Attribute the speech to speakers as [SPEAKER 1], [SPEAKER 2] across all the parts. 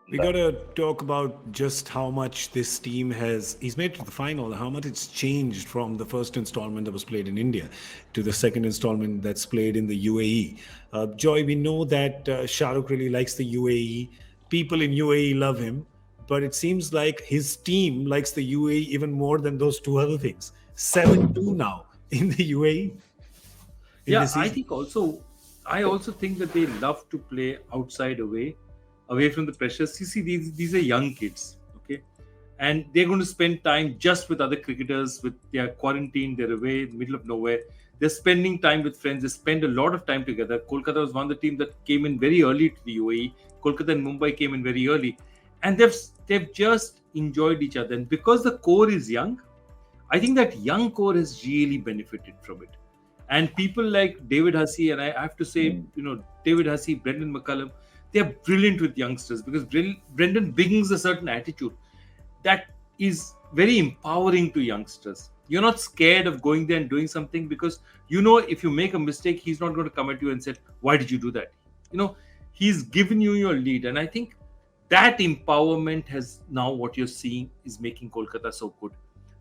[SPEAKER 1] We got to talk about just how much this team he's made it to the final, how much it's changed from the first installment that was played in India to the second installment that's played in the UAE. Joy, we know that Shah Rukh really likes the UAE. People in UAE love him, but it seems like his team likes the UAE even more than those two other things. 7-2 now in the UAE in
[SPEAKER 2] Yeah,
[SPEAKER 1] this
[SPEAKER 2] I
[SPEAKER 1] season.
[SPEAKER 2] think also, I also think that they love to play outside away from the pressures. You see, these are young kids, okay, and they're going to spend time just with other cricketers. With their quarantine, they're away in the middle of nowhere. They're spending time with friends. They spend a lot of time together. Kolkata was one of the teams that came in very early to the UAE. Kolkata and Mumbai came in very early, and they've just enjoyed each other. And because the core is young, I think that young core has really benefited from it. And people like David Hussey, and I have to say, David Hussey, Brendan McCullum, they're brilliant with youngsters because Brendan brings a certain attitude that is very empowering to youngsters. You're not scared of going there and doing something because if you make a mistake, he's not going to come at you and say, "Why did you do that?" You know, he's given you your lead. And I think that empowerment has now what you're seeing is making Kolkata so good.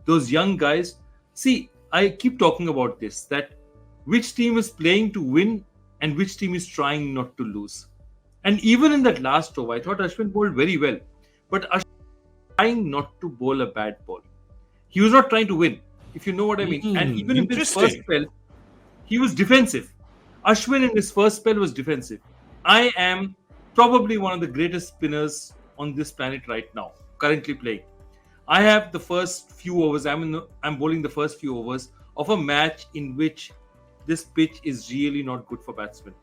[SPEAKER 2] Those young guys, see, I keep talking about this that which team is playing to win and which team is trying not to lose. And even in that last over, I thought Ashwin bowled very well. But Ashwin was trying not to bowl a bad ball. He was not trying to win, if you know what I mean. And even in his first
[SPEAKER 1] Interesting.
[SPEAKER 2] spell, he was defensive. Ashwin in his first spell was defensive. I am probably one of the greatest spinners on this planet right now, currently playing. I have the first few overs. I'm bowling the first few overs of a match in which this pitch is really not good for batsmen.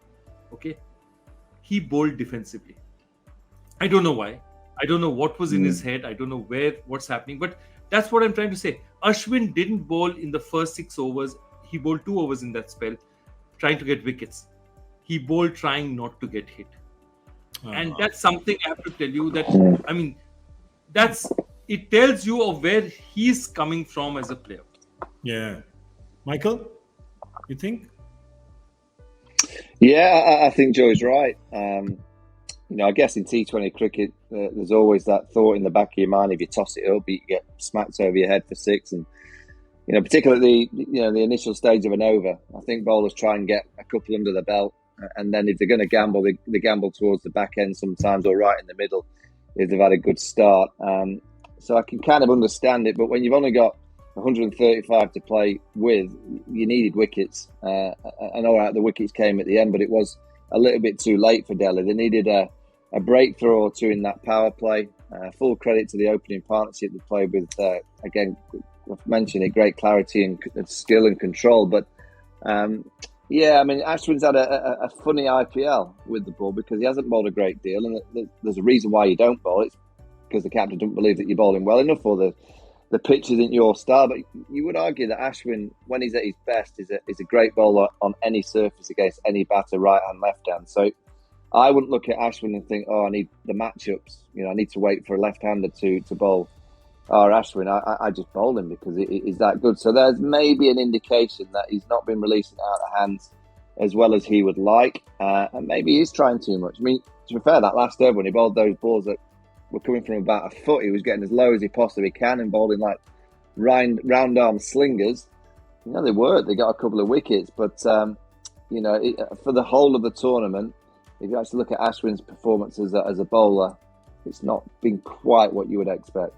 [SPEAKER 2] Okay, he bowled defensively. I don't know why. I don't know what was in his head. I don't know what's happening. But that's what I'm trying to say. Ashwin didn't bowl in the first 6 overs. He bowled 2 overs in that spell, trying to get wickets. He bowled trying not to get hit. And that's something I have to tell you that, I mean, that's it tells you of where he's coming from as a player.
[SPEAKER 1] Yeah. Michael, you think?
[SPEAKER 3] Yeah, I think Joe's right. I guess in T20 cricket, there's always that thought in the back of your mind: if you toss it up, you get smacked over your head for six. And particularly the initial stage of an over, I think bowlers try and get a couple under the belt, and then if they're going to gamble, they gamble towards the back end sometimes, or right in the middle if they've had a good start. So I can kind of understand it, but when you've only got 135 to play with, you needed wickets. And all right, the wickets came at the end, but it was a little bit too late for Delhi. They needed a breakthrough or two in that power play. Full credit to the opening partnership they played with, again, I've mentioned it, great clarity and skill and control. But Ashwin's had a funny IPL with the ball because he hasn't bowled a great deal, and there's a reason why you don't bowl. It's because the captain doesn't believe that you're bowling well enough, or the pitch isn't your style. But you would argue that Ashwin, when he's at his best, is a great bowler on any surface against any batter, right hand, left hand. So I wouldn't look at Ashwin and think, I need the matchups. I need to wait for a left-hander to bowl. Or Ashwin, I just bowl him because he's that good. So there's maybe an indication that he's not been releasing out of hands as well as he would like. And maybe he's trying too much. I mean, to be fair, that last over when he bowled those balls that were coming from about a foot, he was getting as low as he possibly can and bowling like round arm slingers. They worked. They got a couple of wickets. But, for the whole of the tournament, if you actually look at Ashwin's performance as a bowler, it's not been quite what you would expect.